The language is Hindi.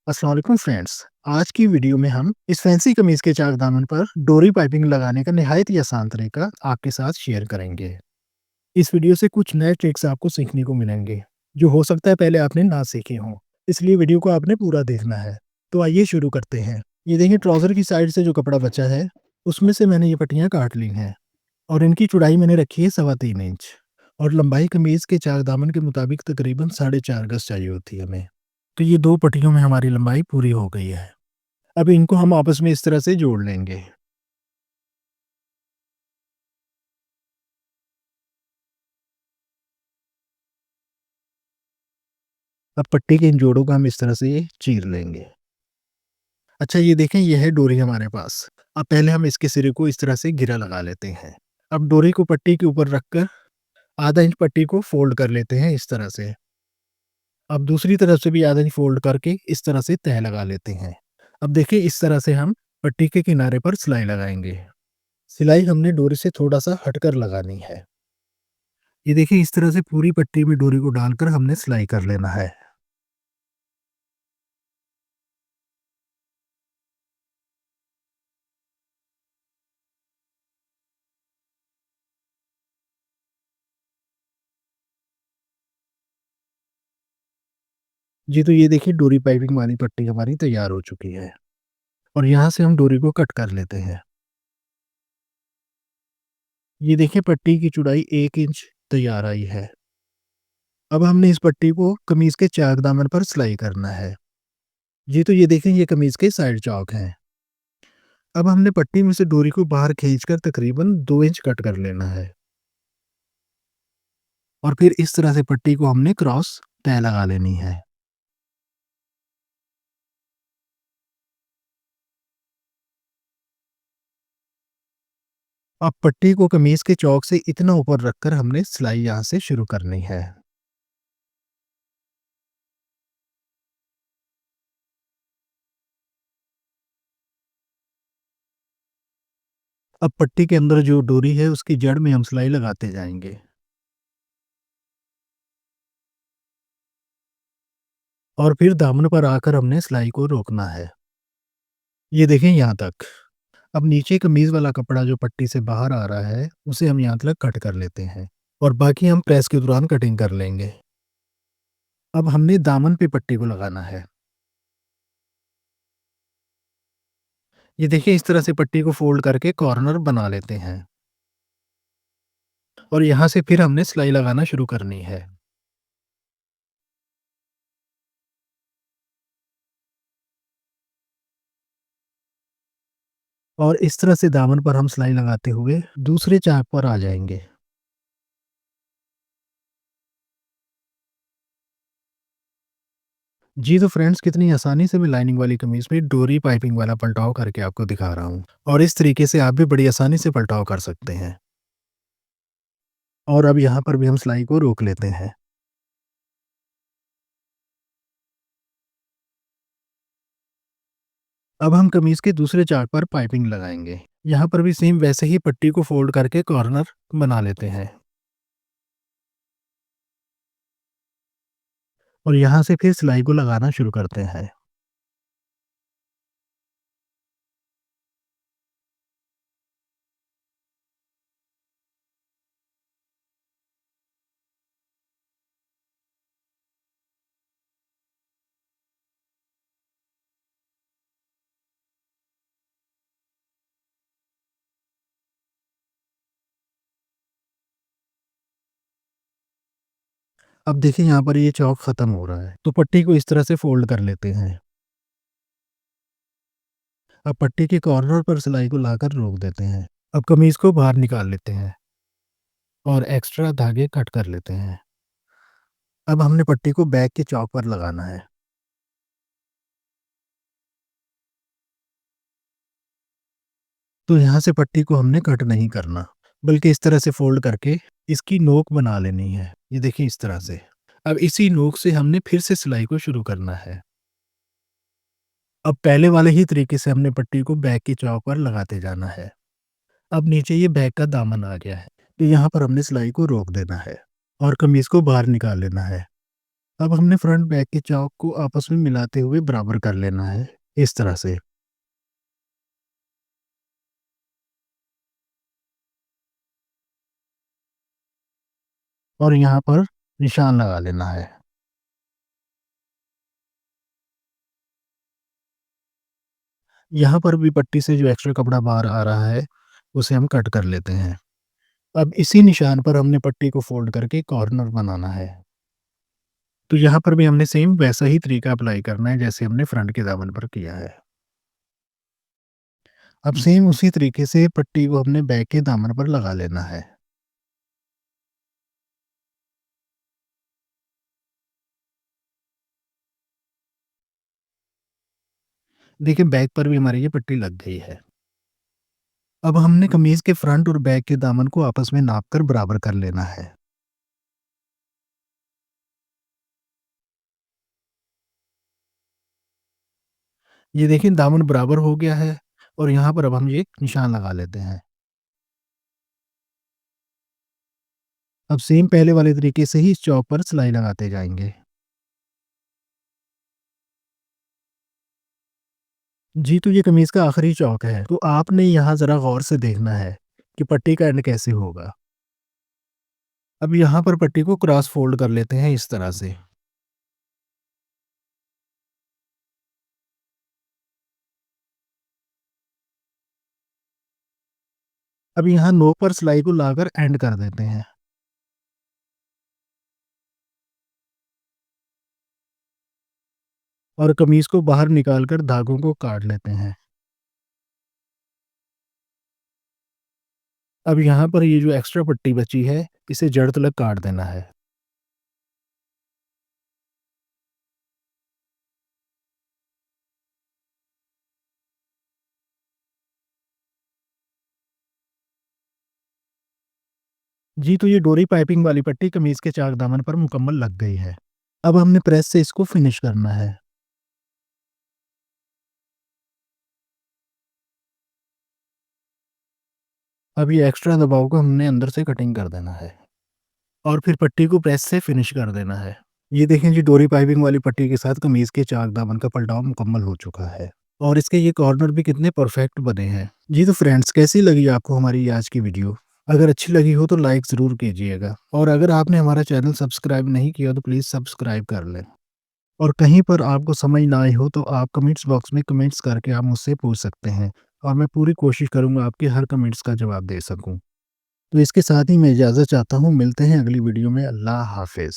अस्सलाम वालेकुम फ्रेंड्स। आज की वीडियो में हम इस फैंसी कमीज के चाक दामन पर डोरी पाइपिंग लगाने का निहायत ही आसान तरीका आपके साथ शेयर करेंगे। इस वीडियो से कुछ नए ट्रिक्स आपको सीखने को मिलेंगे जो हो सकता है पहले आपने ना सीखे हों, इसलिए वीडियो को आपने पूरा देखना है। तो आइए शुरू करते हैं। ये देखिए, ट्राउजर की साइड से जो कपड़ा बचा है उसमें से मैंने ये पट्टियाँ काट ली हैं और इनकी चौड़ाई मैंने रखी है 3.25 इंच और लंबाई कमीज के चाक दामन के मुताबिक तकरीबन 4.5 गज चाहिए होती है हमें। तो ये 2 पट्टियों में हमारी लंबाई पूरी हो गई है। अब इनको हम आपस में इस तरह से जोड़ लेंगे। अब पट्टी के इन जोड़ों को हम इस तरह से चीर लेंगे। अच्छा, ये देखें, ये है डोरी हमारे पास। अब पहले हम इसके सिरे को इस तरह से घेरा लगा लेते हैं। अब डोरी को पट्टी के ऊपर रखकर आधा इंच पट्टी को फोल्ड कर लेते हैं इस तरह से। अब दूसरी तरफ से भी आधा इंच फोल्ड करके इस तरह से तह लगा लेते हैं। अब देखिए, इस तरह से हम पट्टी के किनारे पर सिलाई लगाएंगे। सिलाई हमने डोरी से थोड़ा सा हटकर लगानी है। ये देखिए, इस तरह से पूरी पट्टी में डोरी को डालकर हमने सिलाई कर लेना है। जी, तो ये देखिए, डोरी पाइपिंग वाली पट्टी हमारी तैयार हो चुकी है और यहाँ से हम डोरी को कट कर लेते हैं। ये देखिए, पट्टी की चौड़ाई 1 इंच तैयार आई है। अब हमने इस पट्टी को कमीज के चाक दामन पर सिलाई करना है। जी, तो ये देखें, ये कमीज के साइड चौक हैं। अब हमने पट्टी में से डोरी को बाहर खींचकर तकरीबन 2 इंच कट कर लेना है और फिर इस तरह से पट्टी को हमने क्रॉस तय लगा लेनी है। अब पट्टी को कमीज के चौक से इतना ऊपर रखकर हमने सिलाई यहाँ से शुरू करनी है। अब पट्टी के अंदर जो डोरी है उसकी जड़ में हम सिलाई लगाते जाएंगे और फिर दामन पर आकर हमने सिलाई को रोकना है। ये देखें, यहाँ तक। अब नीचे कमीज वाला कपड़ा जो पट्टी से बाहर आ रहा है उसे हम यहाँ तक कट कर लेते हैं और बाकी हम प्रेस के दौरान कटिंग कर लेंगे। अब हमने दामन पे पट्टी को लगाना है। ये देखिए, इस तरह से पट्टी को फोल्ड करके कॉर्नर बना लेते हैं और यहाँ से फिर हमने सिलाई लगाना शुरू करनी है। और इस तरह से दामन पर हम सिलाई लगाते हुए दूसरे चाक पर आ जाएंगे। जी, तो फ्रेंड्स, कितनी आसानी से मैं लाइनिंग वाली कमीज में डोरी पाइपिंग वाला पलटाव करके आपको दिखा रहा हूँ और इस तरीके से आप भी बड़ी आसानी से पलटाव कर सकते हैं। और अब यहाँ पर भी हम सिलाई को रोक लेते हैं। अब हम कमीज के दूसरे चाक पर पाइपिंग लगाएंगे। यहाँ पर भी सेम वैसे ही पट्टी को फोल्ड करके कॉर्नर बना लेते हैं और यहाँ से फिर सिलाई को लगाना शुरू करते हैं। अब देखिए, यहाँ पर ये चौक खत्म हो रहा है तो पट्टी को इस तरह से फोल्ड कर लेते हैं। अब पट्टी के कॉर्नर पर सिलाई को लाकर रोक देते हैं। अब कमीज को बाहर निकाल लेते हैं और एक्स्ट्रा धागे कट कर लेते हैं। अब हमने पट्टी को बैक के चौक पर लगाना है। तो यहाँ से पट्टी को हमने कट नहीं करना, बल्कि इस तरह से फोल्ड करके इसकी नोक बना लेनी है। ये देखिए, इस तरह से। अब इसी नोक से हमने फिर से सिलाई को शुरू करना है। अब पहले वाले ही तरीके से हमने पट्टी को बैक की चौक पर लगाते जाना है। अब नीचे ये बैक का दामन आ गया है तो यहाँ पर हमने सिलाई को रोक देना है और कमीज को बाहर निकाल लेना है। अब हमने फ्रंट बैक के चौक को आपस में मिलाते हुए बराबर कर लेना है, इस तरह से। और यहाँ पर निशान लगा लेना है। यहाँ पर भी पट्टी से जो एक्स्ट्रा कपड़ा बाहर आ रहा है, उसे हम कट कर लेते हैं। अब इसी निशान पर हमने पट्टी को फ़ोल्ड करके कॉर्नर बनाना है। तो यहाँ पर भी हमने सेम वैसा ही तरीका अप्लाई करना है जैसे हमने फ्रंट के दामन पर किया है। अब सेम उसी तरीके से पट्टी को हमने बैक के दामन पर लगा लेना है। देखिए बैक पर भी हमारी ये पट्टी लग गई है। अब हमने कमीज़ के फ्रंट और बैक के दामन को आपस में नाप कर बराबर कर लेना है। ये देखिए दामन बराबर हो गया है और यहाँ पर अब हम ये निशान लगा लेते हैं। अब सेम पहले वाले तरीके से ही इस चौक पर सिलाई लगाते जाएँगे। जी, तो ये कमीज़ का आखिरी चौक है, तो आपने यहाँ ज़रा गौर से देखना है कि पट्टी का एंड कैसे होगा। अब यहाँ पर पट्टी को क्रॉस फ़ोल्ड कर लेते हैं इस तरह से। अब यहाँ नोक पर सिलाई को लाकर एंड कर देते हैं और कमीज़ को बाहर निकाल कर धागों को काट लेते हैं। अब यहाँ पर ये जो एक्स्ट्रा पट्टी बची है, इसे जड़ तलक काट देना है। जी, तो ये डोरी पाइपिंग वाली पट्टी कमीज़ के चाक दामन पर मुकम्मल लग गई है। अब हमने प्रेस से इसको फिनिश करना है। अब ये एक्स्ट्रा दबाव को हमने अंदर से कटिंग कर देना है और फिर पट्टी को प्रेस से फिनिश कर देना है। ये देखें जी डोरी पाइपिंग वाली पट्टी के साथ कमीज़ के चाक दामन का पलटाव मुकम्मल हो चुका है और इसके ये कॉर्नर भी कितने परफेक्ट बने हैं। जी तो फ्रेंड्स कैसी लगी आपको हमारी ये आज की वीडियो? अगर अच्छी लगी हो तो लाइक ज़रूर कीजिएगा और अगर आपने हमारा चैनल सब्सक्राइब नहीं किया तो प्लीज़ सब्सक्राइब कर लें। और कहीं पर आपको समझ ना आई हो तो आप कमेंट्स बॉक्स में कमेंट्स करके आप मुझसे पूछ सकते हैं और मैं पूरी कोशिश करूँगा आपके हर कमेंट्स का जवाब दे सकूँ। तो इसके साथ ही मैं इजाज़त चाहता हूँ, मिलते हैं अगली वीडियो में। अल्लाह हाफ़िज़।